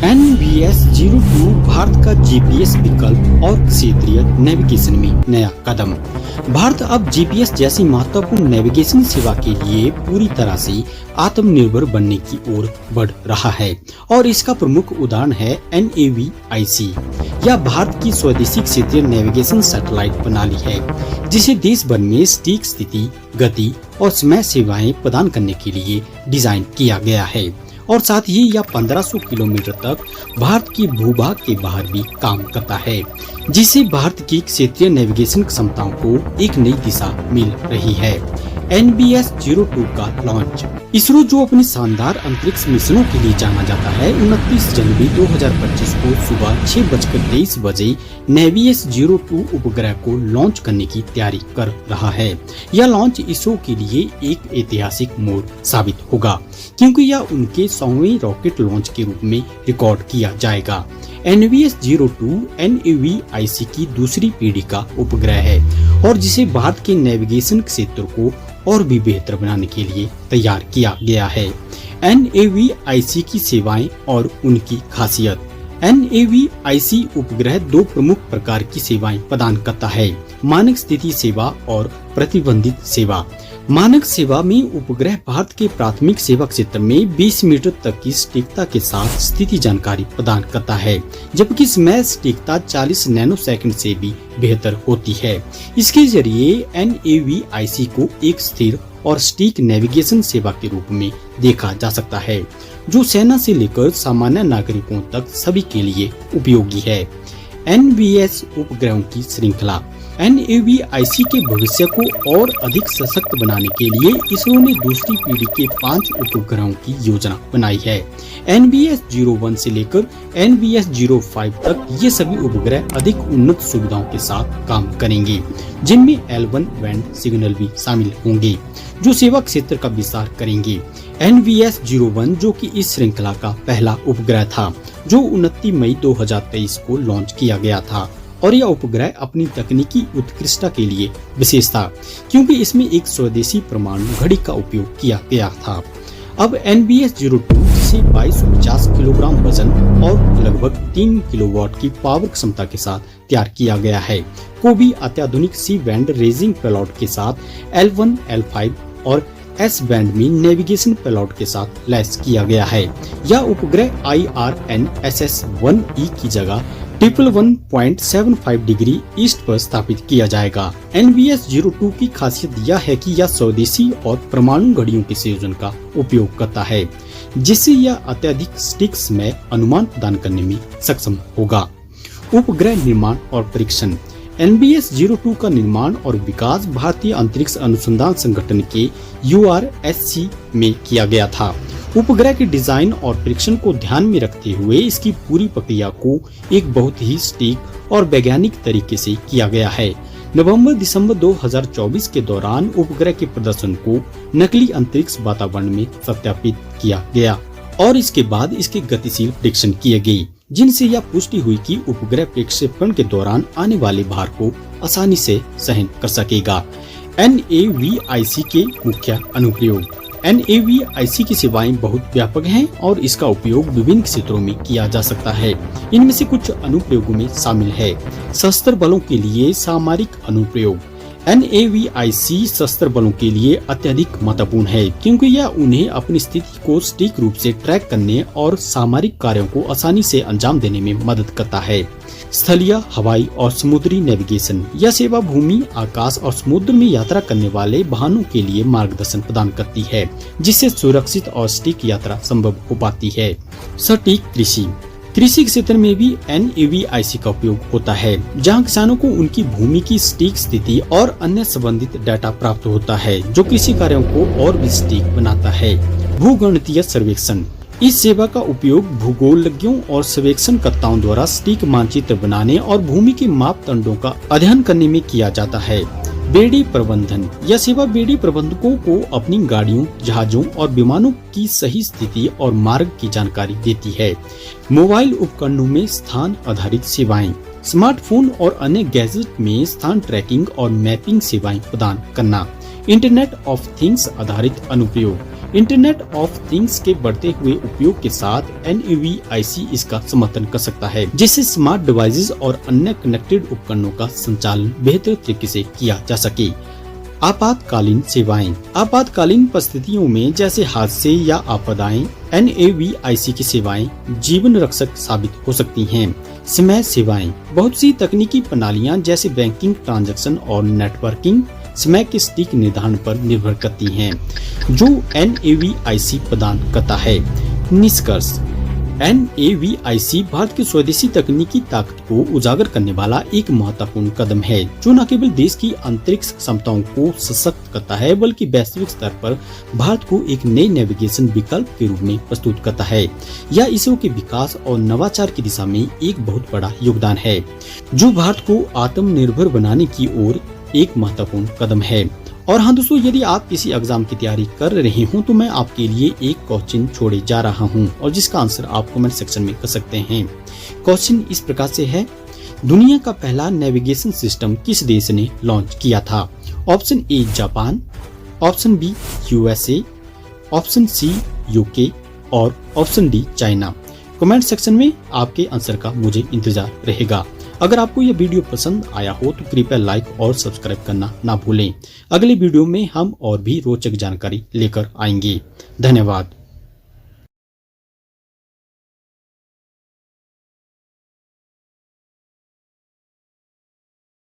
NVS-02 Bharat का GPS विकल्प और क्षेत्रीय नेविगेशन में नया कदम। भारत अब जीपीएस जैसी महत्वपूर्ण नेविगेशन सेवा के लिए पूरी तरह से आत्मनिर्भर बनने की ओर बढ़ रहा है और इसका प्रमुख उदाहरण है NAVIC। यह भारत की स्वदेशी क्षेत्रीय नेविगेशन सैटेलाइट प्रणाली है जिसे देश भर में सटीक स्थिति, गति और समय सेवाएं प्रदान करने के लिए डिजाइन किया गया है और साथ ही यह 1500 किलोमीटर तक भारत की भूभाग के बाहर भी काम करता है, जिससे भारत की क्षेत्रीय नेविगेशन क्षमताओं को एक नई दिशा मिल रही है। NVS-02 का लॉन्च। इसरो, जो अपने शानदार अंतरिक्ष मिशनों के लिए जाना जाता है, 29 जनवरी 2025 को सुबह 6:23 बजे NVS-02 उपग्रह को लॉन्च करने की तैयारी कर रहा है। यह लॉन्च इसरो के लिए एक ऐतिहासिक मोड़ साबित होगा क्योंकि यह उनके 100वें रॉकेट लॉन्च के रूप में रिकॉर्ड किया जाएगा। NVS-02 NAVIC की दूसरी पीढ़ी का उपग्रह है और जिसे भारत के नेविगेशन क्षेत्र को और भी बेहतर बनाने के लिए तैयार किया गया है। NAVIC की सेवाएं और उनकी खासियत। NAVIC उपग्रह दो प्रमुख प्रकार की सेवाएं प्रदान करता है: मानक स्थिति सेवा और प्रतिबंधित सेवा। मानक सेवा में उपग्रह भारत के प्राथमिक सेवा क्षेत्र में 20 मीटर तक की सटीकता के साथ स्थिति जानकारी प्रदान करता है, जबकि समय सटीकता 40 नैनोसेकंड से भी बेहतर होती है। इसके जरिए NAVIC को एक स्थिर और सटीक नेविगेशन सेवा के रूप में देखा जा सकता है, जो सेना से लेकर सामान्य नागरिकों तक सभी के लिए उपयोगी है। NVS उपग्रहों की श्रृंखला। NAVIC के भविष्य को और अधिक सशक्त बनाने के लिए इसरो ने दूसरी पीढ़ी के 5 उपग्रहों की योजना बनाई है। NVS-01 से लेकर NVS-05 तक ये सभी उपग्रह अधिक उन्नत सुविधाओं के साथ काम करेंगे, जिनमें L1 बैंड सिग्नल भी शामिल होंगे, जो सेवा क्षेत्र का विस्तार करेंगे। NVS-01, जो कि इस श्रृंखला का पहला उपग्रह था, जो 29 मई 2023 को लॉन्च किया गया था, और यह उपग्रह अपनी तकनीकी उत्कृष्टता के लिए विशेष था क्योंकि इसमें एक स्वदेशी परमाणु घड़ी का उपयोग किया गया था। अब NVS-02, जिसे 2250 किलोग्राम वजन और लगभग 3 किलोवाट की पावर क्षमता के साथ तैयार किया गया है, को भी अत्याधुनिक सी बैंड रेजिंग पेलोड के साथ L1, L5 और S बैंड में नेविगेशन पेलोड के साथ लैस किया गया है। यह उपग्रह IRNSS-1E की जगह 111.75 डिग्री ईस्ट पर स्थापित किया जाएगा। NVS-02 की खासियत यह है कि यह स्वदेशी और परमाणु घड़ियों के संयोजन का उपयोग करता है, जिससे यह अत्यधिक सटीक समय अनुमान प्रदान करने में सक्षम होगा। उपग्रह निर्माण और परीक्षण। NVS-02 का निर्माण और विकास भारतीय अंतरिक्ष अनुसंधान संगठन के URSC में किया गया था। उपग्रह के डिजाइन और परीक्षण को ध्यान में रखते हुए इसकी पूरी प्रक्रिया को एक बहुत ही सटीक और वैज्ञानिक तरीके से किया गया है। नवंबर-दिसंबर 2024 के दौरान उपग्रह के प्रदर्शन को नकली अंतरिक्ष वातावरण में सत्यापित किया गया और इसके बाद इसके गतिशील परीक्षण किए गए, जिनसे यह पुष्टि हुई कि उपग्रह प्रक्षेपण के दौरान आने वाले भार को आसानी से सहन कर सकेगा। NAVIC के मुख्य अनुप्रयोग। NAVIC की सेवाएं बहुत व्यापक हैं और इसका उपयोग विभिन्न क्षेत्रों में किया जा सकता है। इनमें से कुछ अनुप्रयोगों में शामिल है: सशस्त्र बलों के लिए सामरिक अनुप्रयोग। NAVIC सशस्त्र बलों के लिए अत्यधिक महत्वपूर्ण है क्योंकि यह उन्हें अपनी स्थिति को सटीक रूप से ट्रैक करने और सामरिक कार्यों को आसानी से अंजाम देने में मदद करता है। स्थलीय, हवाई और समुद्री नेविगेशन। यह सेवा भूमि, आकाश और समुद्र में यात्रा करने वाले वाहनों के लिए मार्गदर्शन प्रदान करती है, जिससे सुरक्षित और सटीक यात्रा संभव हो पाती है। सटीक कृषि। कृषि क्षेत्र में भी NAVIC का उपयोग होता है, जहां किसानों को उनकी भूमि की सटीक स्थिति और अन्य संबंधित डाटा प्राप्त होता है, जो कृषि कार्यों को और भी सटीक बनाता है। भूगणितीय सर्वेक्षण। इस सेवा का उपयोग भूगोलज्ञों और सर्वेक्षणकर्ताओं द्वारा सटीक मानचित्र बनाने और भूमि के मापदंडों का अध्ययन करने में किया जाता है। बेड़ी प्रबंधन। यह सेवा बेड़ी प्रबंधकों को अपनी गाड़ियों, जहाजों और विमानों की सही स्थिति और मार्ग की जानकारी देती है। मोबाइल उपकरणों में स्थान आधारित सेवाएं। स्मार्टफोन और अन्य गैजेट में स्थान ट्रैकिंग और मैपिंग सेवाएं प्रदान करना। इंटरनेट ऑफ थिंग्स आधारित अनुप्रयोग। इंटरनेट ऑफ थिंग्स के बढ़ते हुए उपयोग के साथ NAVIC इसका समर्थन कर सकता है, जिससे स्मार्ट डिवाइसेस और अन्य कनेक्टेड उपकरणों का संचालन बेहतर तरीके से किया जा सके। आपातकालीन सेवाएं। आपातकालीन परिस्थितियों में जैसे हादसे या आपदाएं, NAVIC की सेवाएं जीवन रक्षक साबित हो सकती हैं। समय सेवाएं। बहुत सी तकनीकी प्रणालियां जैसे बैंकिंग ट्रांजैक्शन और नेटवर्किंग समय के सटीक निर्धारण पर निर्भर करती हैं, जो NAVIC प्रदान करता है। निष्कर्ष, NAVIC भारत की स्वदेशी तकनीकी ताकत को उजागर करने वाला एक महत्वपूर्ण कदम है, जो न केवल देश की अंतरिक्ष क्षमताओं को सशक्त करता है, बल्कि वैश्विक स्तर पर भारत को एक नए नेविगेशन विकल्प के रूप में प्रस्तुत करता है। यह इसरो के विकास और नवाचार की दिशा में एक बहुत बड़ा योगदान है, जो भारत को आत्मनिर्भर बनाने की ओर एक महत्वपूर्ण कदम है। और हाँ दोस्तों, यदि आप किसी एग्जाम की तैयारी कर रहे हो तो मैं आपके लिए एक क्वेश्चन छोड़े जा रहा हूँ और जिसका आंसर आप कमेंट सेक्शन में कर सकते हैं। क्वेश्चन इस प्रकार से है, दुनिया का पहला नेविगेशन सिस्टम किस देश ने लॉन्च किया था? Option A Japan, option B USA, option C UK और option D China. Comment section में आपके आंसर का मुझे इंतजार रहेगा। अगर आपको यह वीडियो पसंद आया हो तो कृपया लाइक और सब्सक्राइब करना ना भूलें। अगले वीडियो में हम और भी रोचक जानकारी लेकर आएंगे। धन्यवाद।